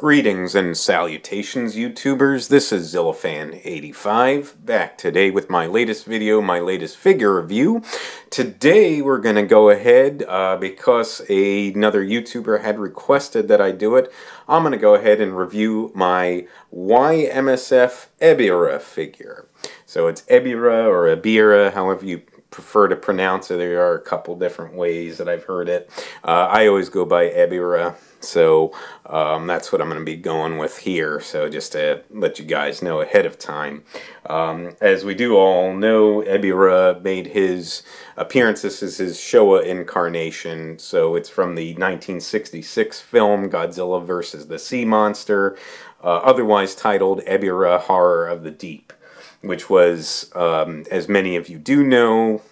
Greetings and salutations, YouTubers. This is Zillafan85, back today with my latest video, my latest figure review. Today we're going to go ahead, because another YouTuber had requested that I do it, I'm going to go ahead and review my Y-MSF Ebirah figure. So it's Ebirah or Ebirah, however you prefer to pronounce it. There are a couple different ways that I've heard it. I always go by Ebirah. So that's what I'm going to be going with here, so just to let you guys know ahead of time. As we do all know, Ebirah made his appearance. This is his Showa incarnation, so it's from the 1966 film Godzilla vs. the Sea Monster, otherwise titled Ebirah Horror of the Deep, which was, as many of you do know,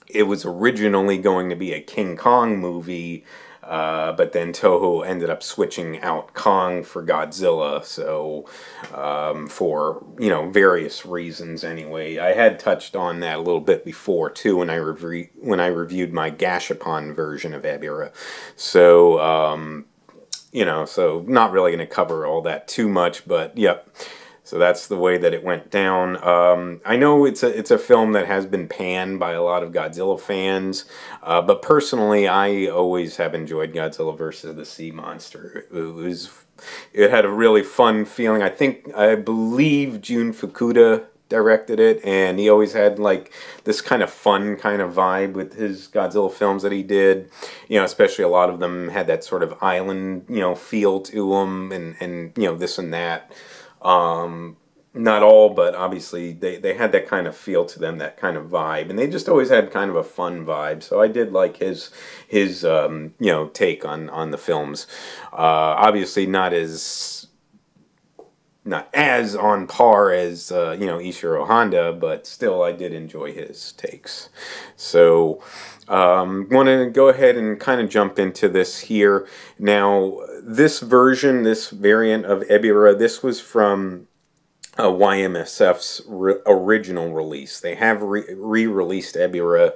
it was originally going to be a King Kong movie, but then Toho ended up switching out Kong for Godzilla, so for, you know, various reasons anyway. I had touched on that a little bit before too when I reviewed my Gashapon version of Ebirah. So you know, so not really going to cover all that too much, but yep. So that's the way that it went down. I know it's a film that has been panned by a lot of Godzilla fans, but personally, I always have enjoyed Godzilla vs. the Sea Monster. It had a really fun feeling. I believe Jun Fukuda directed it, and he always had like this kind of fun kind of vibe with his Godzilla films that he did. You know, especially a lot of them had that sort of island, you know, feel to them, and you know, this and that. Not all, but obviously they had that kind of feel to them, that kind of vibe, and they just always had kind of a fun vibe. So I did like his you know, take on the films. Obviously not as on par as you know, Ishiro Honda, but still I did enjoy his takes. So want to go ahead and kind of jump into this here. Now, this version, this variant of Ebirah, this was from Y-MSF's original release. They have re-released Ebirah,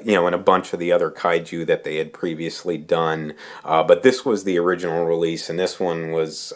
you know, and a bunch of the other kaiju that they had previously done, but this was the original release, and this one was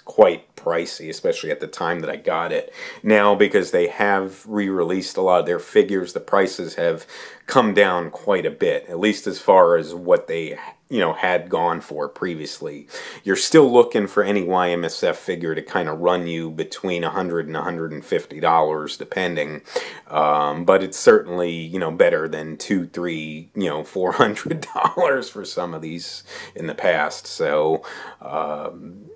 quite pricey, especially at the time that I got it. Now, because they have re-released a lot of their figures, the prices have come down quite a bit, at least as far as what they, you know, had gone for previously. You're still looking for any Y-MSF figure to kind of run you between $100 and $150, depending. But it's certainly, you know, better than $200, $300, you know, $400 for some of these in the past. So,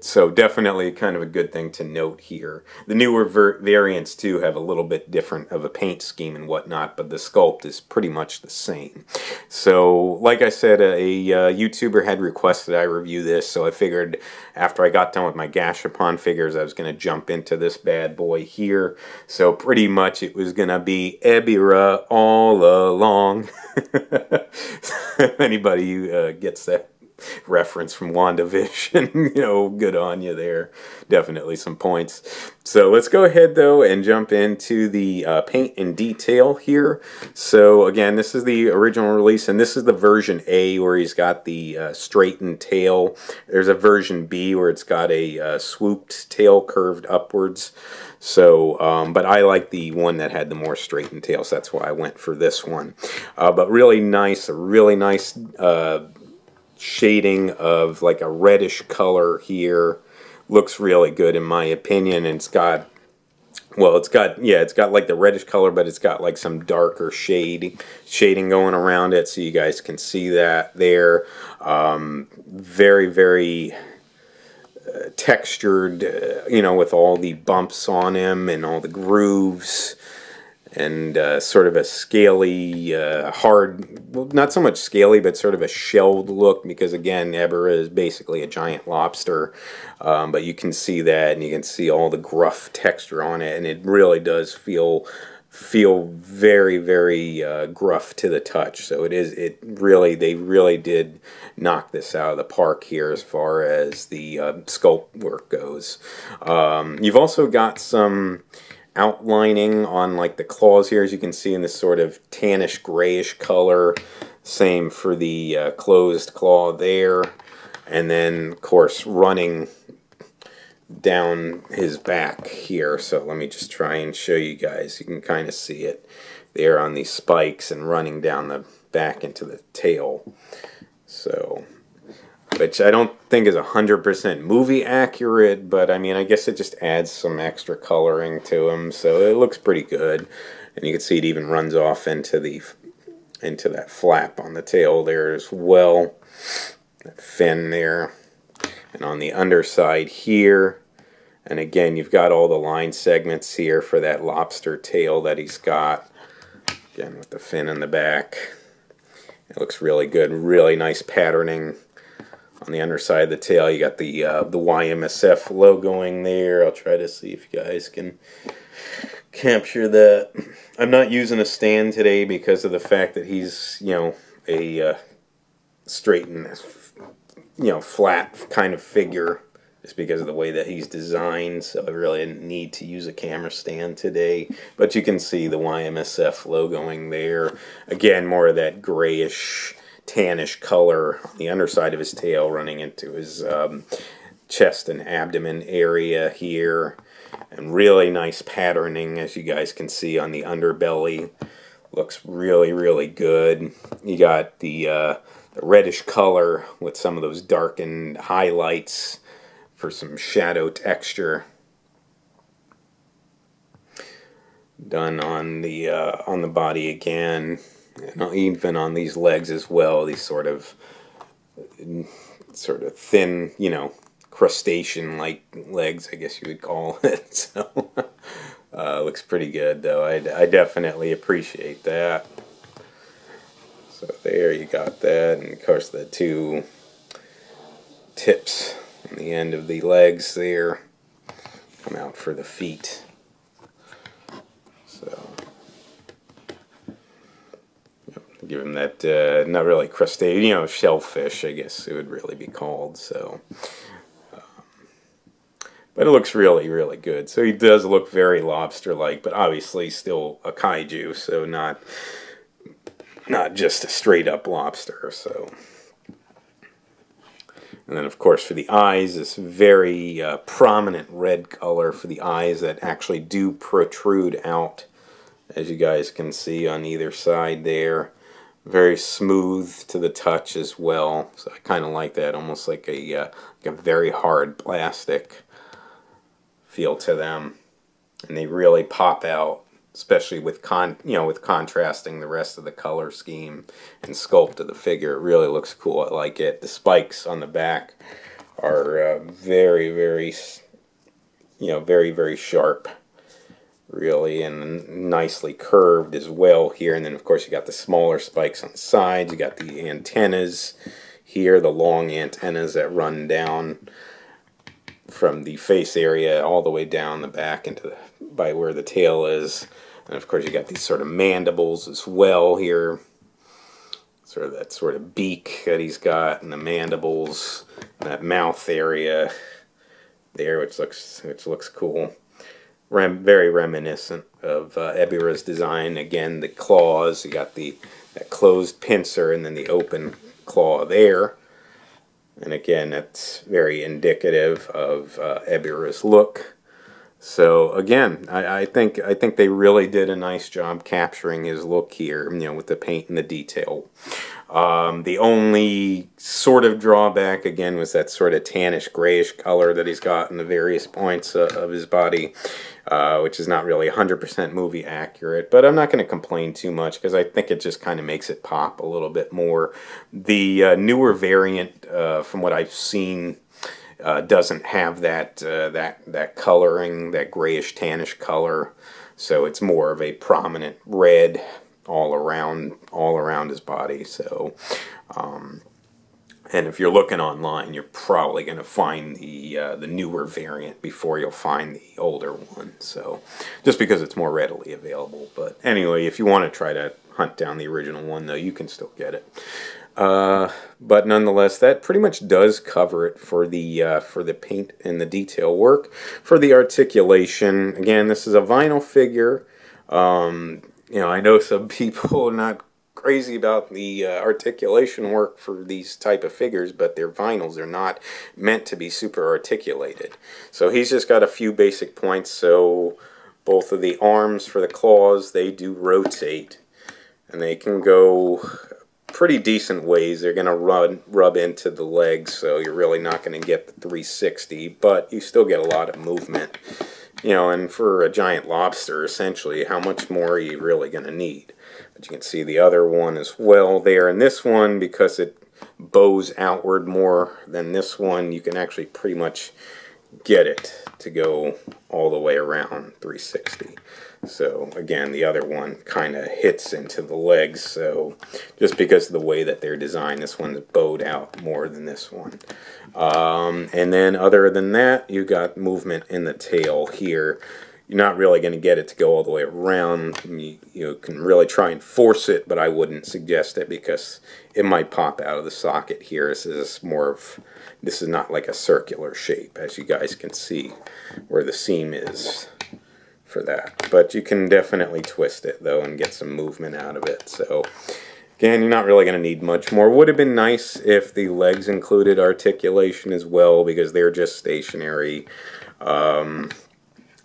so definitely kind of a good thing to note here. The newer variants too have a little bit different of a paint scheme and whatnot, but the sculpt is pretty much the same. So, like I said, a YouTuber had requested I review this, so I figured after I got done with my Gashapon figures, I was going to jump into this bad boy here. So pretty much it was going to be Ebirah all along. If anybody gets that reference from WandaVision, you know, good on you there. Definitely some points. So let's go ahead though and jump into the paint and detail here. So again, this is the original release, and this is the version A where he's got the straightened tail. There's a version B where it's got a swooped tail curved upwards. So, but I like the one that had the more straightened tail, so that's why I went for this one. But really nice, a really nice shading of like a reddish color here. Looks really good in my opinion, and it's got, well, it's got like the reddish color, but it's got like some darker shading going around it, so you guys can see that there. Very, very textured, you know, with all the bumps on him and all the grooves. And sort of a scaly, hard, well, not so much scaly, but sort of a shelled look, because again, Ebirah is basically a giant lobster, but you can see that, and you can see all the gruff texture on it, and it really does feel very, very gruff to the touch. So they really did knock this out of the park here as far as the sculpt work goes. You've also got some outlining on like the claws here, as you can see, in this sort of tannish grayish color. Same for the closed claw there. and then of course running down his back here. So let me just try and show you guys. You can kind of see it there on these spikes and running down the back into the tail. So, which I don't think is 100% movie accurate, but I mean, I guess it just adds some extra coloring to him, so it looks pretty good. And you can see it even runs off into that flap on the tail there as well. That fin there. And on the underside here, and again, you've got all the line segments here for that lobster tail that he's got. Again, with the fin in the back. It looks really good. Really nice patterning. On the underside of the tail, you got the Y-MSF logoing there. I'll try to see if you guys can capture that. I'm not using a stand today because of the fact that he's, you know, a straight and, you know, flat kind of figure, just because of the way that he's designed. So I really didn't need to use a camera stand today. But you can see the Y-MSF logoing there. Again, more of that grayish, tannish color on the underside of his tail running into his chest and abdomen area here. And really nice patterning, as you guys can see on the underbelly. Looks really, really good. You got the reddish color with some of those darkened highlights for some shadow texture. Done on the body again, and even on these legs as well. These sort of thin, you know, crustacean-like legs, I guess you would call it. So looks pretty good, though. I definitely appreciate that. So there you got that, and of course the two tips on the end of the legs there come out for the feet. So give him that not really crustacean, you know, shellfish, I guess it would really be called. So but it looks really, really good. So he does look very lobster-like, but obviously still a kaiju, so not just a straight-up lobster. So, and then, of course, for the eyes, this very prominent red color for the eyes that actually do protrude out, as you guys can see on either side there. Very smooth to the touch as well. So I kind of like that, almost like a very hard plastic feel to them, and they really pop out, especially with with contrasting the rest of the color scheme and sculpt of the figure. It really looks cool. I like it. The spikes on the back are very, very, very, very sharp, really, and nicely curved as well here. And then, of course, you got the smaller spikes on the sides. You got the antennas here, the long antennas that run down from the face area all the way down the back into by where the tail is. And of course you got these sort of mandibles as well here, sort of that sort of beak that he's got, and the mandibles, and that mouth area there, which looks cool. Very reminiscent of Ebirah's design. Again, the claws, you got that closed pincer and then the open claw there. And again, that's very indicative of Ebirah's look. So again, I think they really did a nice job capturing his look here, with the paint and the detail. The only sort of drawback, again, was that sort of tannish, grayish color that he's got in the various points of his body, which is not really 100% movie accurate, but I'm not going to complain too much because I think it just kind of makes it pop a little bit more. The newer variant, from what I've seen, doesn't have that coloring, that grayish, tannish color, so it's more of a prominent red all around his body. So, and if you're looking online, you're probably going to find the newer variant before you'll find the older one. So, just because it's more readily available. But anyway, if you want to try to hunt down the original one, though, you can still get it. But nonetheless, that pretty much does cover it for the paint and the detail work. For the articulation, again, this is a vinyl figure. I know some people are not crazy about the articulation work for these type of figures, but their vinyls are not meant to be super articulated. So he's just got a few basic points. So both of the arms for the claws, they do rotate, and they can go pretty decent ways. They're going to rub into the legs, so you're really not going to get the 360, but you still get a lot of movement. You know, and for a giant lobster, essentially, how much more are you really going to need? But you can see the other one as well there. And this one, because it bows outward more than this one, you can actually pretty much get it to go all the way around 360. So again, the other one kind of hits into the legs, so just because of the way that they're designed, this one's bowed out more than this one. And then other than that, you got movement in the tail here. You're not really going to get it to go all the way around. You can really try and force it, but I wouldn't suggest it because it might pop out of the socket here. This is not like a circular shape, as you guys can see where the seam is for that. But you can definitely twist it though and get some movement out of it. So again, you're not really going to need much more. Would have been nice if the legs included articulation as well, because they're just stationary.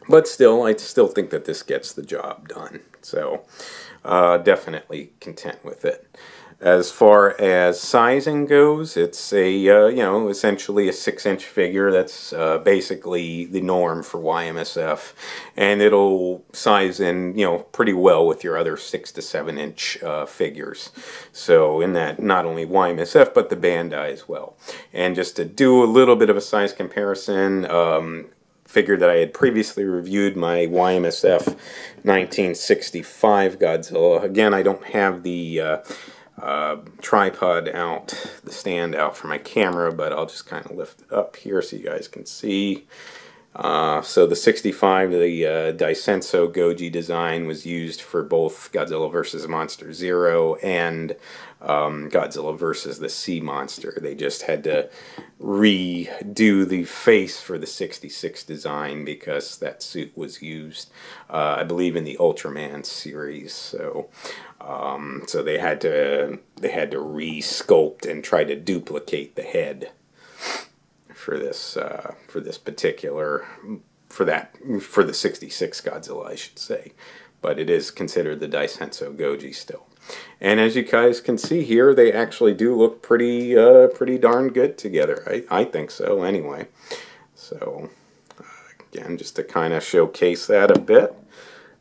But still, I still think that this gets the job done. So definitely content with it. As far as sizing goes, it's a you know, essentially a 6-inch figure. That's basically the norm for Y-MSF, and it'll size in, you know, pretty well with your other 6 to 7-inch figures. So in that, not only Y-MSF but the Bandai as well. And just to do a little bit of a size comparison, figure that I had previously reviewed, my Y-MSF 1965 Godzilla. Again, I don't have the tripod out, the stand out for my camera, but I'll just kind of lift it up here so you guys can see. So the 65, the Daisenso Goji design was used for both Godzilla vs. Monster Zero and Godzilla vs. the Sea Monster. They just had to redo the face for the 66 design because that suit was used, I believe, in the Ultraman series. So so they had to re-sculpt and try to duplicate the head for this particular, for the 66 Godzilla, I should say. But it is considered the Daisenso Goji still. And as you guys can see here, they actually do look pretty darn good together. I think so anyway. So again, just to kind of showcase that a bit,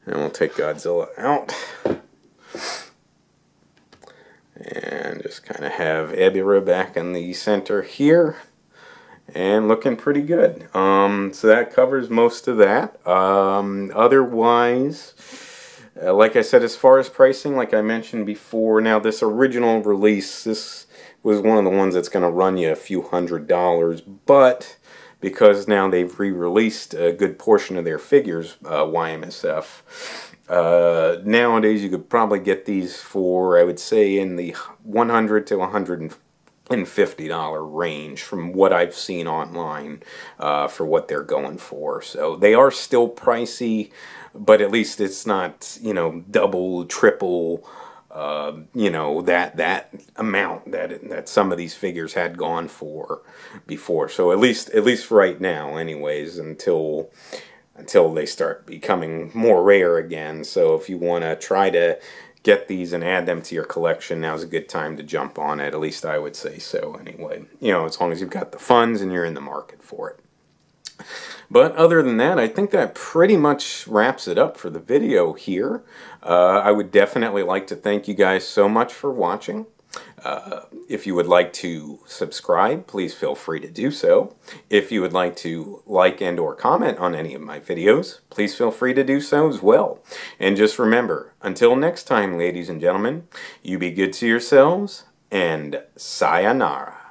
and we'll take Godzilla out and just kind of have Ebirah back in the center here. And looking pretty good. So that covers most of that. Otherwise, like I said, as far as pricing, like I mentioned before, now this original release, this was one of the ones that's going to run you a few $100s, but because now they've re-released a good portion of their figures, Y-MSF, nowadays you could probably get these for, I would say, in the $100 to $150 range from what I've seen online for what they're going for. So they are still pricey, but at least it's not, you know, double, triple, you know, that amount that some of these figures had gone for before. So at least right now, anyways, until they start becoming more rare again. So if you want to try to get these and add them to your collection, now's a good time to jump on it. At least I would say so anyway. You know, as long as you've got the funds and you're in the market for it. But other than that, I think that pretty much wraps it up for the video here. I would definitely like to thank you guys so much for watching. If you would like to subscribe, please feel free to do so. If you would like to like and or comment on any of my videos, please feel free to do so as well. And just remember, until next time, ladies and gentlemen, you be good to yourselves, and sayonara.